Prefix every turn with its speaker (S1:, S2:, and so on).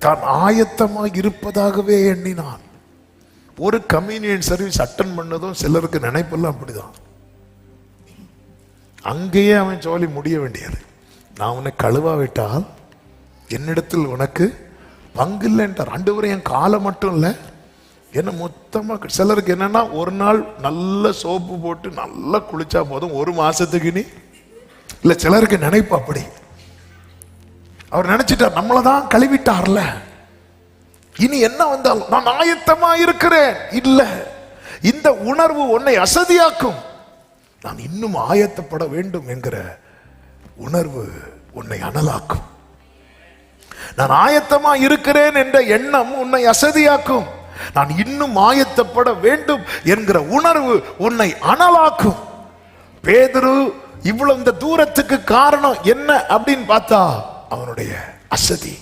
S1: தான் ஆயத்தமாக இருப்பதாகவே எண்ணினான். ஒரு கம்யூனியன் சர்வீஸ் அட்டன் பண்ணதும் சிலருக்கு நினைப்பெல்லாம் அப்படிதான். அங்கேயே அவன் ஜோலி முடிய வேண்டியது. நான் உன்னை கழுவா விட்டால் என்னிடத்தில் உனக்கு பங்கு இல்லைன்றார். ஆண்டவரே என் காலை மட்டும் இல்லை, என்ன மொத்தமா. சிலருக்கு என்னன்னா, ஒரு நாள் நல்ல சோப்பு போட்டு நல்லா குளிச்சா போதும், ஒரு மாசத்துக்கு நீ இல்ல. சிலருக்கு நினைப்பு அப்படி. அவர் நினைச்சிட்டார் நம்மளதான் கழுவிட்டார்ல, இனி என்ன வந்தாலும் நான் ஆயத்தமா இருக்கிறேன். இல்ல, இந்த உணர்வு உன்னை அசதியாக்கும். நான் இன்னும் ஆயத்தப்பட வேண்டும் என்கிற உணர்வு உன்னை அனலாக்கும். நான் ஆயத்தமா இருக்கிறேன் என்ற எண்ணம் உன்னை அசதியாக்கும். நான் இன்னும் ஆயத்தப்பட வேண்டும் என்கிற உணர்வு உன்னை அனலாக்கும். பேதுரு இவ்வளவு இந்த தூரத்துக்கு காரணம் என்ன அப்படின்னு பார்த்தா அவனுடைய அசதி.